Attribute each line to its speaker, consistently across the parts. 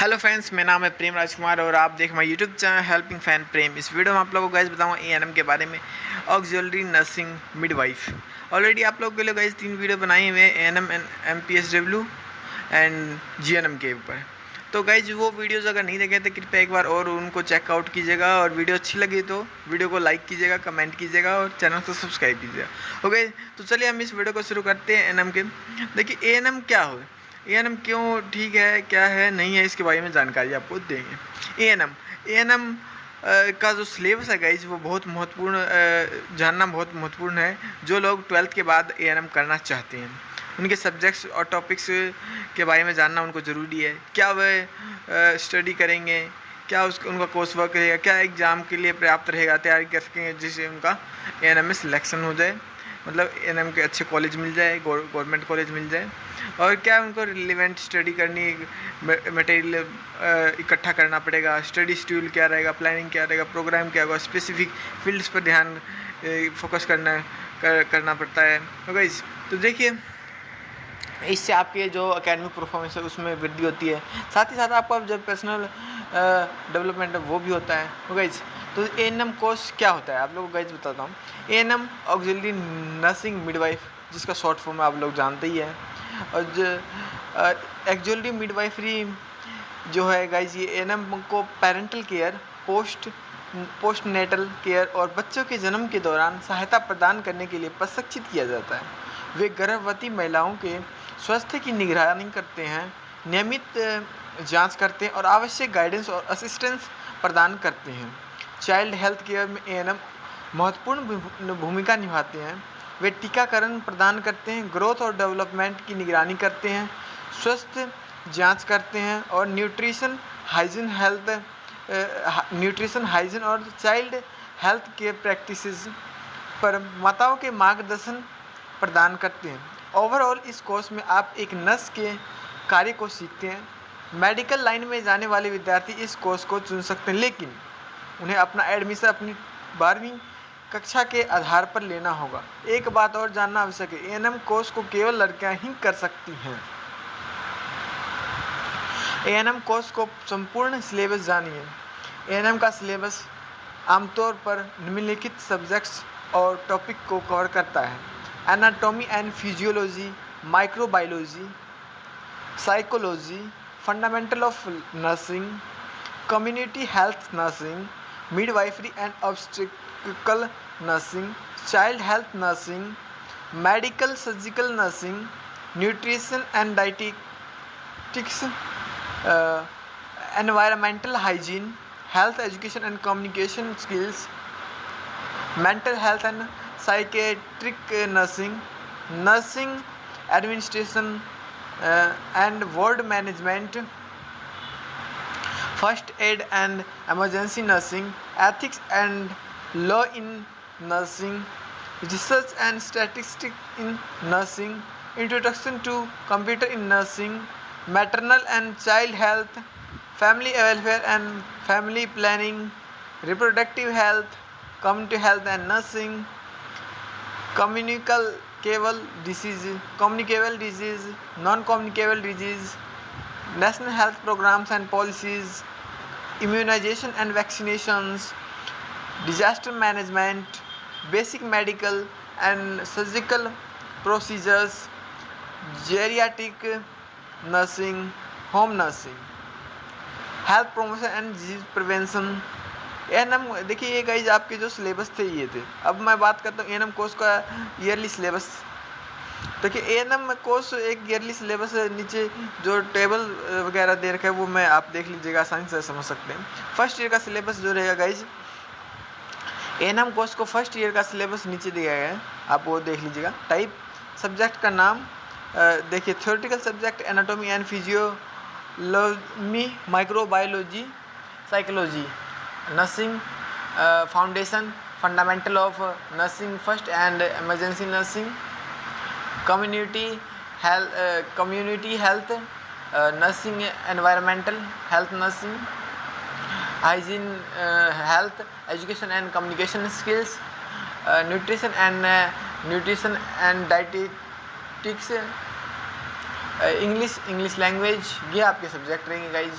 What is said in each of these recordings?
Speaker 1: Hello friends, मेरा नाम है प्रेम राजकुमार और आप देख my YouTube channel helping fan Prem. इस वीडियो में आप लोगों को गाइस बताऊंगा एएनएम के बारे में, ऑक्सिलरी नर्सिंग मिडवाइफ। ऑलरेडी आप लोगों के लिए गाइस 3 वीडियो बनाए हुए हैं एएनएम एंड एमपीएसडब्ल्यू एंड जीएनएम के ऊपर। तो गाइज वो वीडियोज़ अगर नहीं देखे तो कृपया एक बार और उनको चेकआउट कीजिएगा, और वीडियो अच्छी लगी तो वीडियो को लाइक कीजिएगा, कमेंट कीजिएगा और चैनल को सब्सक्राइब कीजिएगा। ओके, तो चलिए हम इस वीडियो को शुरू करते हैं एएनएम के। देखिए एएनएम क्या हो, एएनएम क्यों ठीक है, क्या है नहीं है, इसके बारे में जानकारी आपको देंगे। एएनएम का जो सिलेबस है गाइज वो बहुत महत्वपूर्ण, जानना बहुत महत्वपूर्ण है। जो लोग 12th के बाद एएनएम करना चाहते हैं उनके सब्जेक्ट्स और टॉपिक्स के बारे में जानना उनको ज़रूरी है। क्या वह स्टडी करेंगे, क्या उनका कोर्स वर्क रहेगा, क्या एग्ज़ाम के लिए पर्याप्त रहेगा, तैयारी कर सकेंगे जिससे उनका एएनएम में सिलेक्शन हो जाए, मतलब एएनएम के अच्छे कॉलेज मिल जाए, गवर्नमेंट कॉलेज मिल जाए। और क्या उनको रिलेवेंट स्टडी करनी, मटेरियल इकट्ठा करना पड़ेगा, स्टडी शेड्यूल क्या रहेगा, प्लानिंग क्या रहेगा, प्रोग्राम क्या होगा, स्पेसिफिक फील्ड्स पर ध्यान फोकस करना पड़ता है। तो देखिए इससे आपके जो एकेडमिक परफॉर्मेंस है उसमें वृद्धि होती है, साथ ही साथ आपका जो पर्सनल डेवलपमेंट है वो भी होता है। गाइज तो एएनएम कोर्स क्या होता है आप लोगों को गाइज बताता हूँ। एएनएम ऑक्सिलरी नर्सिंग मिडवाइफ, जिसका शॉर्ट फॉर्म आप लोग जानते ही हैं। और जो ऑक्सिलरी मिडवाइफरी जो है गाइज, ये एएनएम को parental care, post natal care और बच्चों के जन्म के दौरान सहायता प्रदान करने के लिए प्रशिक्षित किया जाता है। वे गर्भवती महिलाओं के स्वास्थ्य की निगरानी करते हैं, नियमित जांच करते हैं और आवश्यक गाइडेंस और असिस्टेंस प्रदान करते हैं। चाइल्ड हेल्थ केयर में एएनएम महत्वपूर्ण भूमिका निभाते हैं। वे टीकाकरण प्रदान करते हैं, ग्रोथ और डेवलपमेंट की निगरानी करते हैं, स्वास्थ्य जांच करते हैं और न्यूट्रिशन हाइजीन और चाइल्ड हेल्थ केयर प्रैक्टिसेस पर माताओं के मार्गदर्शन प्रदान करते हैं। ओवरऑल इस कोर्स में आप एक नर्स के कार्य को सीखते हैं। मेडिकल लाइन में जाने वाले विद्यार्थी इस कोर्स को चुन सकते हैं, लेकिन उन्हें अपना एडमिशन अपनी 12वीं कक्षा के आधार पर लेना होगा। एक बात और जानना आवश्यक है, एएनएम कोर्स को केवल लड़कियां ही कर सकती हैं। एएनएम कोर्स को संपूर्ण सिलेबस जानिए। एएनएम का सिलेबस आमतौर पर निम्नलिखित सब्जेक्ट्स और टॉपिक को कवर करता है: anatomy and physiology, microbiology, psychology, fundamental of nursing, community health nursing, midwifery and obstetrical nursing, child health nursing, medical surgical nursing, nutrition and dietetics, environmental hygiene, health education and communication skills, mental health and psychiatric nursing administration and ward management, first aid and emergency nursing, ethics and law in nursing, research and statistics in nursing, introduction to computer in nursing, maternal and child health, family welfare and family planning, reproductive health, community health and nursing, communicable disease, non-communicable disease, national health programs and policies, immunization and vaccinations, disaster management, basic medical and surgical procedures, geriatric nursing, home nursing, health promotion and disease prevention। ANM देखिए ये guys आपके जो syllabus थे ये थे। अब मैं बात करता हूँ एएनएम कोर्स का ईयरली सिलेबस। देखिए एएनएम कोर्स एक ईयरली सिलेबस है, नीचे जो टेबल वगैरह दे रखा है वो मैं आप देख लीजिएगा, आसानी से समझ सकते हैं। फर्स्ट ईयर का सिलेबस जो रहेगा गाइज, एएनएम कोर्स को फर्स्ट ईयर का सिलेबस नीचे दिया गया है, आप वो देख लीजिएगा। टाइप सब्जेक्ट का नाम देखिए, theoretical subject anatomy and physiology, microbiology, psychology, nursing foundation, fundamental of nursing, first and emergency nursing, community health nursing, environmental health nursing, hygiene health education and communication skills, nutrition and dietetics, English language, ये आपके subject रहेंगे guys.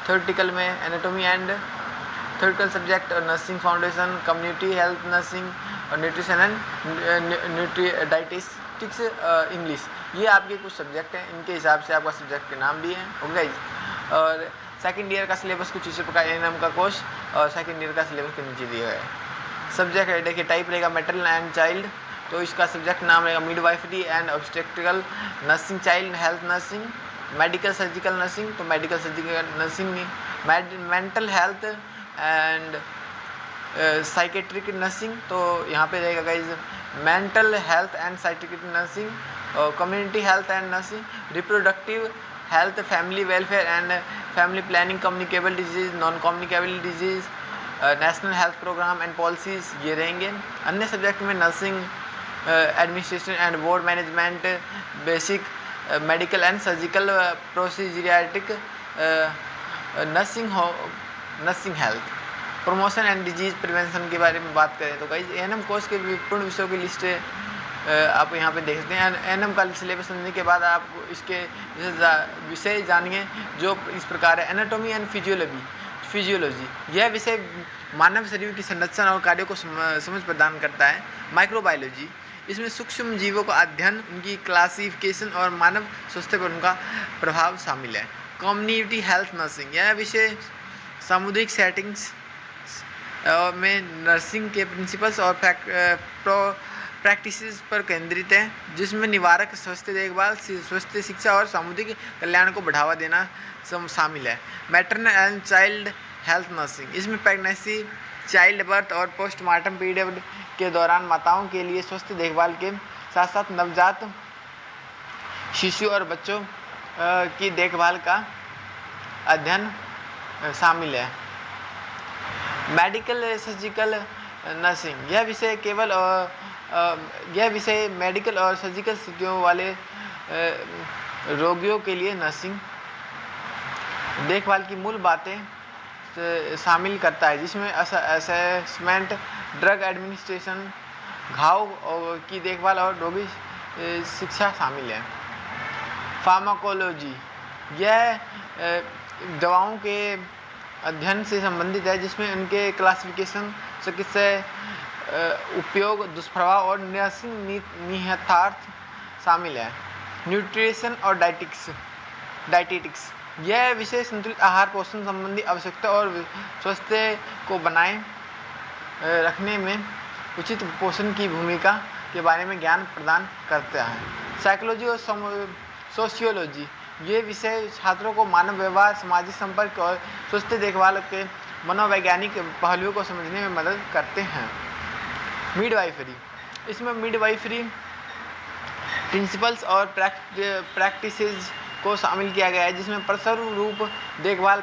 Speaker 1: Theoretical में anatomy and theoretical subject और nursing foundation, community health nursing और nutrition and डाइटिस्टिक्स English. ये आपके कुछ subject हैं, इनके हिसाब से आपका सब्जेक्ट के नाम भी हैं। ओके, और सेकेंड ईयर का सिलेबस कुछ इसी प्रकार एएनएम का कोर्स और सेकेंड ईयर का सिलेबस के नीचे दिया है। सब्जेक्ट देखिए टाइप रहेगा मैटरनल एंड चाइल्ड, तो इसका सब्जेक्ट नाम रहेगा midwifery and obstetrical nursing, child health nursing, medical surgical nursing, तो मेडिकल सर्जिकल नर्सिंग नहीं, mental health and psychiatric nursing, तो यहाँ पे रहेगा guys mental health and psychiatric nursing, community health and nursing, reproductive health, family welfare and family planning, communicable disease, non communicable disease, national health programme and policies ये रहेंगे। अन्य subject में nursing administration and board management, basic medical and surgical प्रोसीजरियाटिक nursing health, promotion and disease prevention के बारे में बात करें तो गाइस एएनएम कोर्स के पूर्ण विषयों की लिस्ट आप यहाँ पे देख सकते हैं। एएनएम का सिलेबस समझने के बाद आप इसके विषय जानिए जो इस प्रकार है। एनाटॉमी एंड फिजियोलॉजी, यह विषय मानव शरीर की संरचना और कार्यों को समझ प्रदान करता है। माइक्रोबायोलॉजी, इसमें सूक्ष्म जीवों का अध्ययन, उनकी क्लासिफिकेशन और मानव स्वास्थ्य पर उनका प्रभाव शामिल है। कम्युनिटी हेल्थ नर्सिंग, यह विषय सामुदायिक सेटिंग्स में नर्सिंग के प्रिंसिपल्स और प्रैक्टिसेस पर केंद्रित है, जिसमें निवारक स्वास्थ्य देखभाल, स्वास्थ्य शिक्षा और सामुदायिक कल्याण को बढ़ावा देना शामिल है। Maternal and child health nursing, इसमें प्रेगनेंसी, चाइल्ड बर्थ और पोस्टमार्टम पीरियड के दौरान माताओं के लिए स्वास्थ्य देखभाल के साथ साथ नवजात शिशु और बच्चों की देखभाल का अध्ययन शामिल है। मेडिकल सर्जिकल नर्सिंग, यह विषय मेडिकल और सर्जिकल स्थितियों वाले रोगियों के लिए नर्सिंग देखभाल की मूल बातें शामिल करता है, जिसमें असेसमेंट, ड्रग एडमिनिस्ट्रेशन, घाव की देखभाल और रोगी शिक्षा शामिल है। फार्माकोलॉजी, यह दवाओं के अध्ययन से संबंधित है, जिसमें उनके क्लासिफिकेशन, चिकित्सा उपयोग, दुष्प्रभाव और नर्सिंग निहितार्थ शामिल है। न्यूट्रिशन और डाइटेटिक्स, यह विषय संतुलित आहार, पोषण संबंधी आवश्यकता और स्वास्थ्य को बनाए रखने में उचित पोषण की भूमिका के बारे में ज्ञान प्रदान करता है। साइकोलॉजी और सोशियोलॉजी, ये विषय छात्रों को मानव व्यवहार, सामाजिक संपर्क और स्वास्थ्य देखभाल के मनोवैज्ञानिक पहलुओं को समझने में मदद करते हैं। मिडवाइफरी, इसमें मिडवाइफरी प्रिंसिपल्स और प्रैक्टिसेस को शामिल किया गया है, जिसमें प्रसव रूप देखभाल,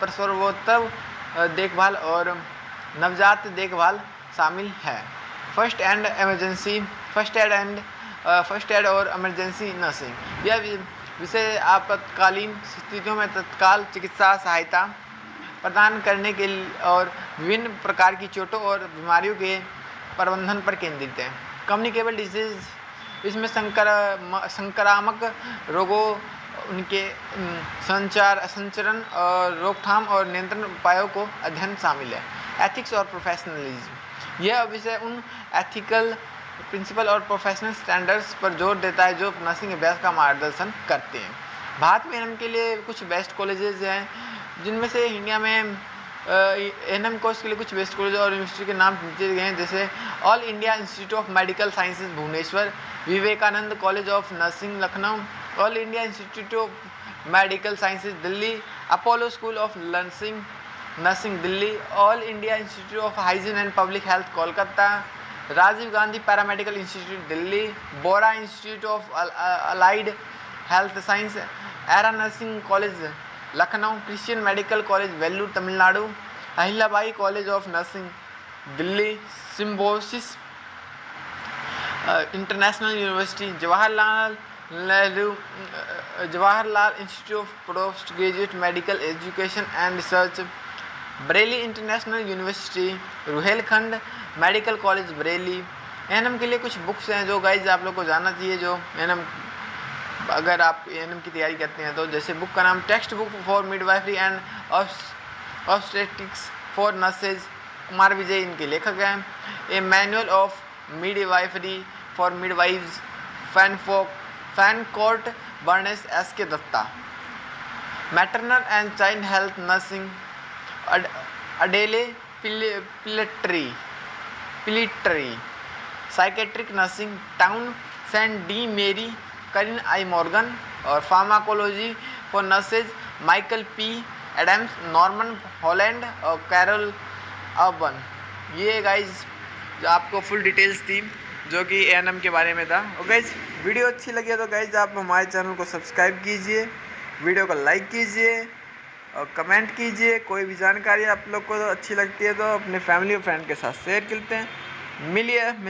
Speaker 1: प्रसवोत्तर देखभाल और नवजात देखभाल शामिल है। फर्स्ट एड और इमरजेंसी नर्सिंग, यह विषय आपातकालीन स्थितियों में तत्काल चिकित्सा सहायता प्रदान करने के लिए और विभिन्न प्रकार की चोटों और बीमारियों के प्रबंधन पर केंद्रित है। कम्युनिकेबल डिजीज़, इसमें संक्रामक रोगों, उनके संचरण और रोकथाम और नियंत्रण उपायों को अध्ययन शामिल है। एथिक्स और प्रोफेशनलिज्म, यह विषय उन एथिकल प्रिंसिपल और प्रोफेशनल स्टैंडर्ड्स पर जोर देता है जो नर्सिंग अभ्यास का मार्गदर्शन करते हैं। भारत में एएनएम के लिए कुछ बेस्ट कॉलेजेस हैं, जिनमें से इंडिया में एएनएम कोर्स के लिए कुछ बेस्ट कॉलेज और यूनिवर्सिटी के नाम दिए गए हैं, जैसे All India Institute of Medical Sciences Bhubaneswar, Vivekananda College of Nursing Lucknow, All India Institute of Medical Sciences Delhi, Apollo School of Nursing Delhi, All India Institute of Hygiene and Public Health Kolkata, Rajiv Gandhi Paramedical Institute Delhi, Bora Institute of Allied Health Science, Era Nursing College Lucknow, Christian Medical College Vellore Tamil Nadu, Ahilyabai College of Nursing Delhi, Symbiosis International University, Jawaharlal Institute of Post graduate medical education and research, Bareilly international university, Rohilkhand medical college Bareilly. ANM के लिए कुछ books हैं जो guys आप लोग को जानना चाहिए, जो एएनएम अगर आप एएनएम की तैयारी करते हैं तो। जैसे बुक का नाम text book for midwifery and obstetrics for nurses, Kumar Vijay इनके लेखक हैं। A manual of midwifery for midwives, Fancourt Barnes, S K Datta. Maternal and child health nursing, Adele Pillitteri. Psychiatric nursing, Townsend D Mary, Karin I Morgan. और pharmacology for nurses, Michael P Adams, Norman Holland और Carol Urban. ये guys जो आपको full details थी जो कि ANM के बारे में था। और गाइज वीडियो अच्छी लगी तो गाइज आप हमारे चैनल को सब्सक्राइब कीजिए, वीडियो को लाइक कीजिए और कमेंट कीजिए। कोई भी जानकारी आप लोग को अच्छी लगती है तो अपने फैमिली और फ्रेंड के साथ शेयर करते हैं। मिलते हैं।